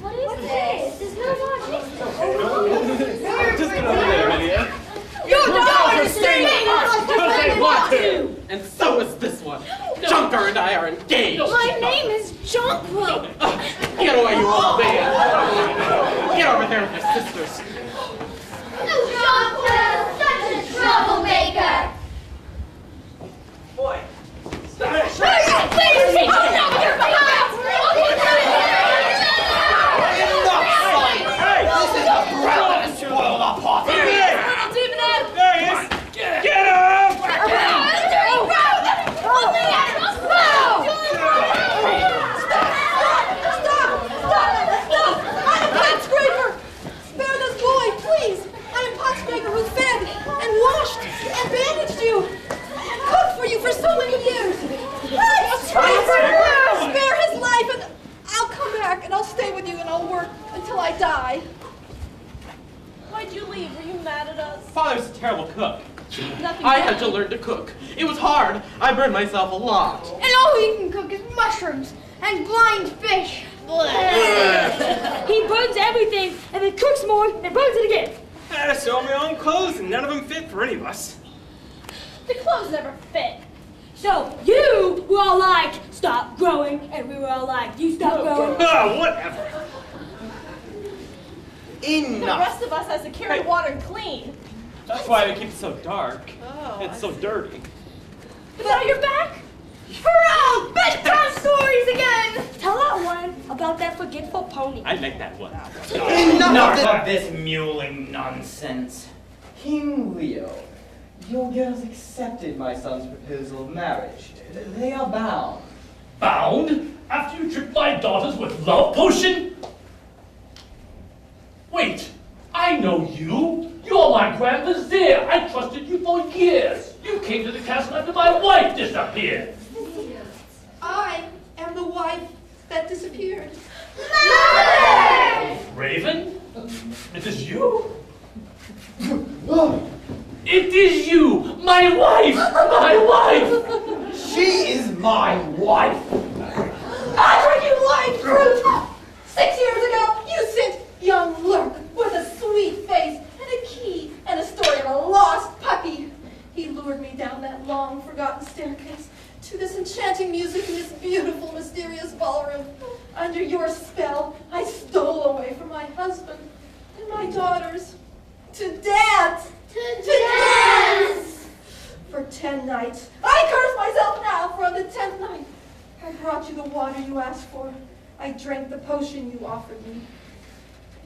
What is this? There's no more chains. Just get over there, Lydia. Your daughter is staying Because they want to! And so is this one. Junker and I are engaged. My name is Jonquil. Get away, you old man. Get over there with your sisters. Jonquil, such a troublemaker! Boy, stop it! Please, take us out with your behind! Hey, this is a brat that spoiled our party! There he is! Get him! Stop! I'm a pot scraper! Spare this boy, please! I'm a pot scraper who fed and washed and bandaged you! Cooked for you for so many years! Spare his life and I'll come back and I'll stay with you and I'll work until I die. Why'd you leave? Were you mad at us? Father's a terrible cook. I had to learn to cook. It was hard. I burned myself a lot. And all he can cook is mushrooms and blind fish. He burns everything and then cooks more and burns it again. I had to sew my own clothes and none of them fit for any of us. The clothes never fit. So you were all like, stop growing, and we were all like, you stop growing. Oh, whatever. The Enough! rest of us has to carry water and clean. That's why they keep it so dark. Oh, It's so dirty. Is that on your back? Hurrah! Bedtime stories again! Tell that one about that forgetful pony. I like that one. Enough of this mewling nonsense. King Leo, your girls accepted my son's proposal of marriage. They are bound. Bound? after you tricked my daughters with love potion? Wait, I know you. You're my Grand Vizier. I trusted you for years. You came to the castle after my wife disappeared. I am the wife that disappeared. Mother! Raven? It is you? It is you! My wife! My wife! She is my wife. After you lied, fruit! 6 years ago, you sent young Lurk with a sweet face and a key and a story of a lost puppy. He lured me down that long, forgotten staircase to this enchanting music in this beautiful, mysterious ballroom. Under your spell, I stole away from my husband and my daughters to dance. To dance! For 10 nights. I curse myself now for on the 10th night. I brought you the water you asked for. I drank the potion you offered me.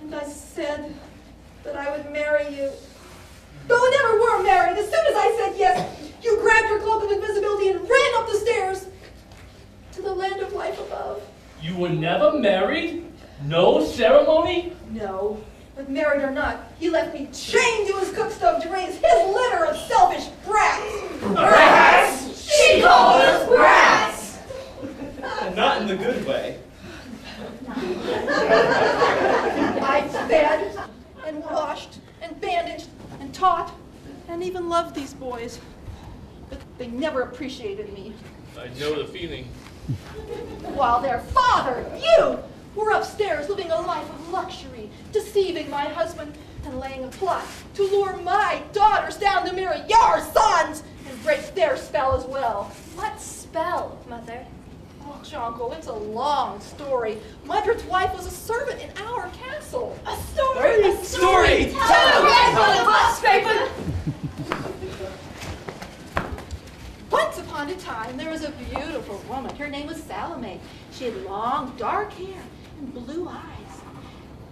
And I said that I would marry you. Though we never were married, as soon as I said yes, you grabbed your cloak of invisibility and ran up the stairs to the land of life above. You were never married? No ceremony? No, but married or not, he left me chained to his cook stove to raise his litter of selfish brats. Brats? She called us brats! Not in the good way. I fed and washed and bandaged and taught and even loved these boys. But they never appreciated me. I know the feeling. While their father, you, were upstairs living a life of luxury, deceiving my husband and laying a plot to lure my daughters down to marry your sons and break their spell as well. What spell, Mother? Oh, Jonko, it's a long story. Mudred's wife was a servant in our castle. A story! A story! Tell me! Once upon a time, there was a beautiful woman. Her name was Salome. She had long, dark hair and blue eyes.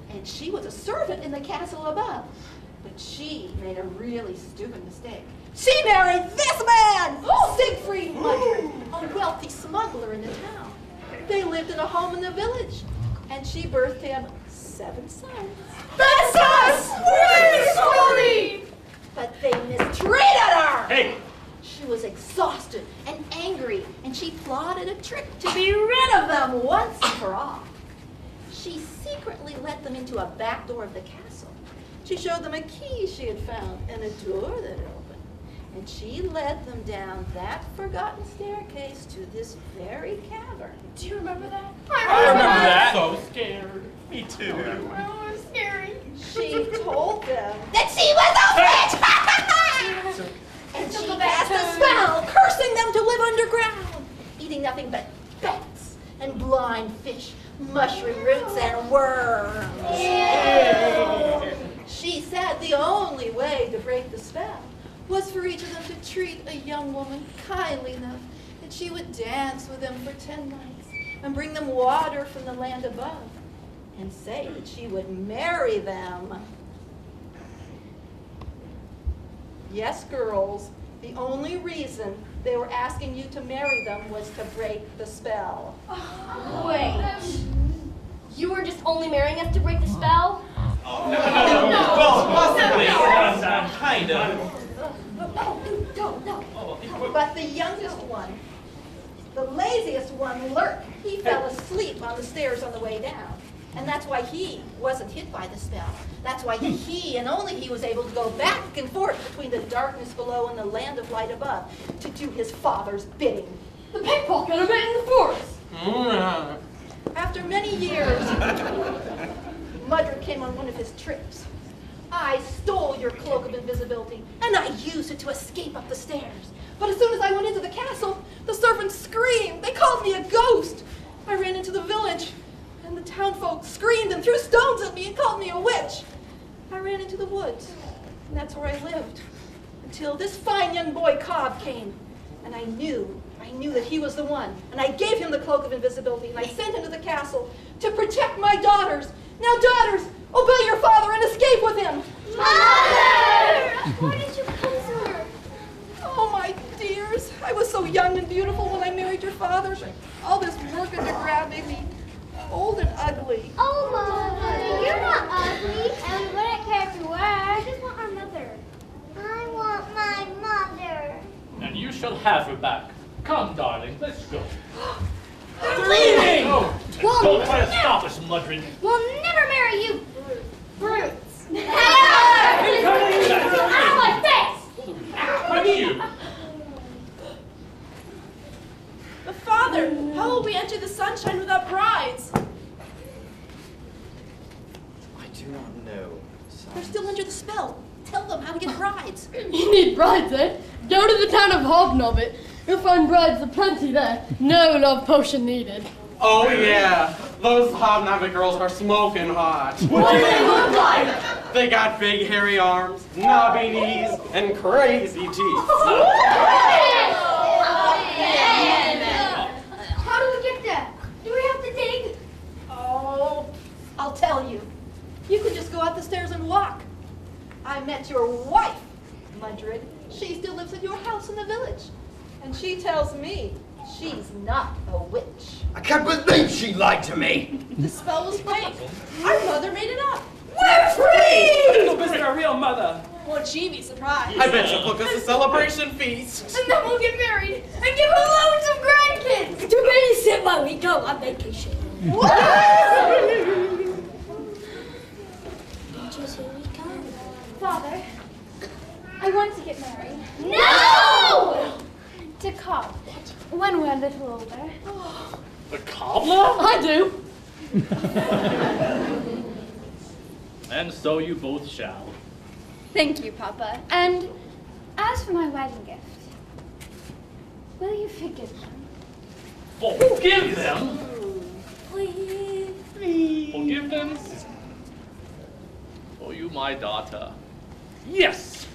And she was a servant in the castle above. But she made a really stupid mistake. She married this man, Siegfried Mudred, a wealthy smuggler in the town. They lived in a home in the village, and she birthed him 7 sons. That's us! We're sorry! But they mistreated her! Hey! She was exhausted and angry, and she plotted a trick to be rid of them once and for all. She secretly let them into a back door of the castle. She showed them a key she had found and a door that had opened. And she led them down that forgotten staircase to this very cavern. Do you remember that? I remember that. So scared. Me too. Oh, it's scary. She told them that she was a witch! And she cast a spell, cursing them to live underground, eating nothing but bats and blind fish, mushroom roots and worms. She said the only way to break the spell was for each of them to treat a young woman kindly enough that she would dance with them for 10 nights and bring them water from the land above and say that she would marry them. Yes, girls, the only reason they were asking you to marry them was to break the spell. Wait. You were just only marrying us to break the spell? No. Well, possibly. Kind of. But the youngest one, the laziest one, Lurk, he fell asleep on the stairs on the way down. And that's why he wasn't hit by the spell. That's why he and only he was able to go back and forth between the darkness below and the land of light above to do his father's bidding. The pickpocket I met in the forest. After many years, Mudred came on one of his trips. I stole your cloak of invisibility, and I used it to escape up the stairs. But as soon as I went into the castle, the servants screamed. They called me a ghost. I ran into the village, and the townfolk screamed and threw stones at me and called me a witch. I ran into the woods, and that's where I lived, until this fine young boy Cobb came, and I knew that he was the one, and I gave him the cloak of invisibility, and I sent him to the castle to protect my daughters. Now, daughters, obey your father and escape with him. Mother! Why did you come to her? Oh, my dears, I was so young and beautiful when I married your father. All this work at the grab makes old and ugly. Oh, Mother, you're not ugly, and we wouldn't care if you were. I just want our mother. I want my mother. And you shall have her back. Come, darling, let's go. They're leaving! Oh, don't try to stop us, Mudrid. We'll never marry you, brutes. Out of my face! How do you? But Father, how will we enter the sunshine without brides? I do not know, son. They're still under the spell. Tell them how to get brides. You need brides, eh? Go to the town of Hobnobbit. You'll find brides aplenty there. No love potion needed. Oh yeah, those Hobnobbit girls are smoking hot. What do they look like? They got big hairy arms, knobby knees, and crazy teeth. How do we get there? Do we have to dig? Oh, I'll tell you. You could just go up the stairs and walk. I met your wife, Mudrid. She still lives at your house in the village. And she tells me she's not a witch. I can't believe she lied to me. The spell was fake. Our mother made it up. We're free! Go visit our real mother. Won't she be surprised? I bet she'll cook us a celebration feast. And then we'll get married and give her loads of grandkids To babysit while we go on vacation. Father, I want to get married. No! To Cobb. When we're a little older. The cobbler? I do. And so you both shall. Thank you, Papa. And as for my wedding gift, will you forgive them? Forgive them? Please. Forgive them? For you, my daughter. Yes!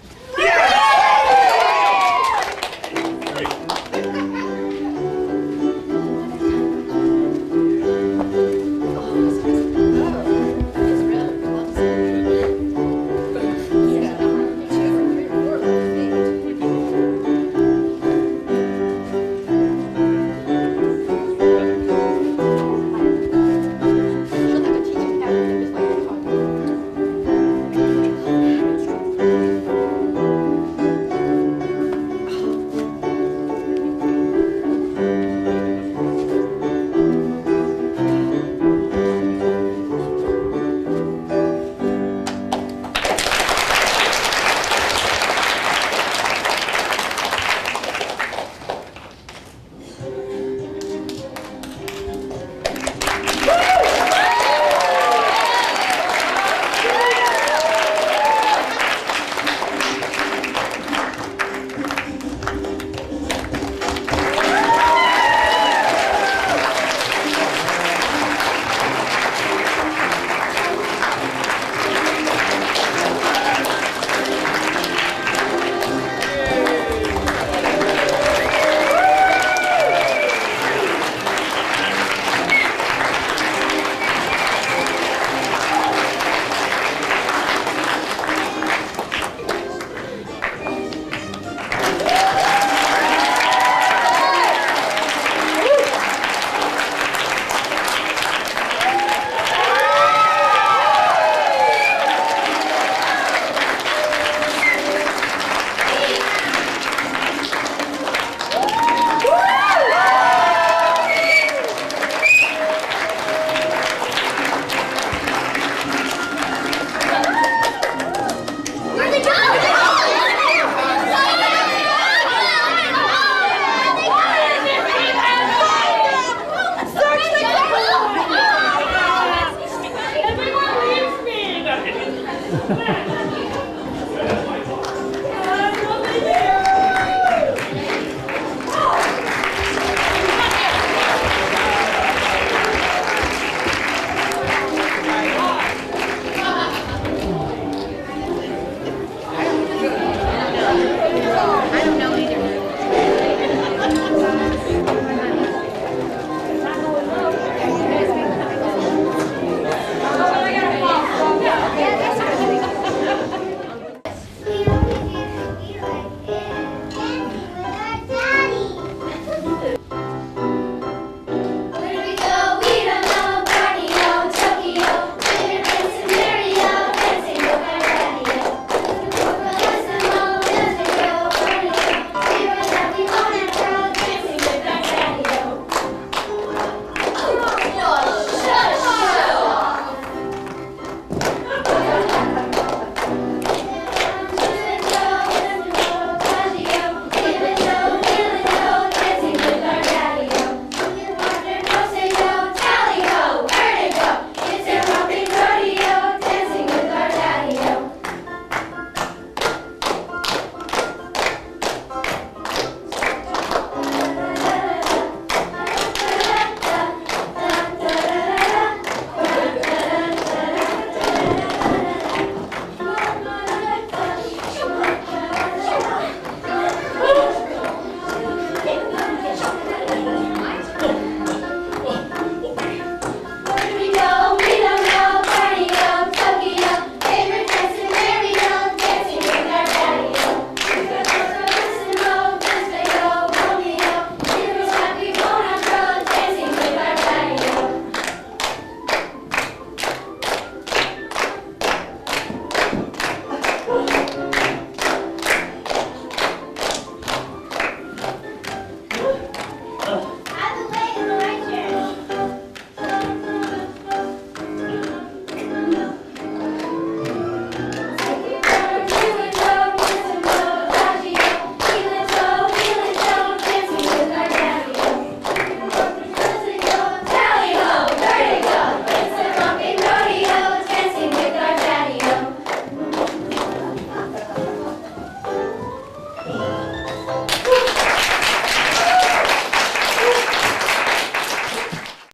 Everyone leaves me!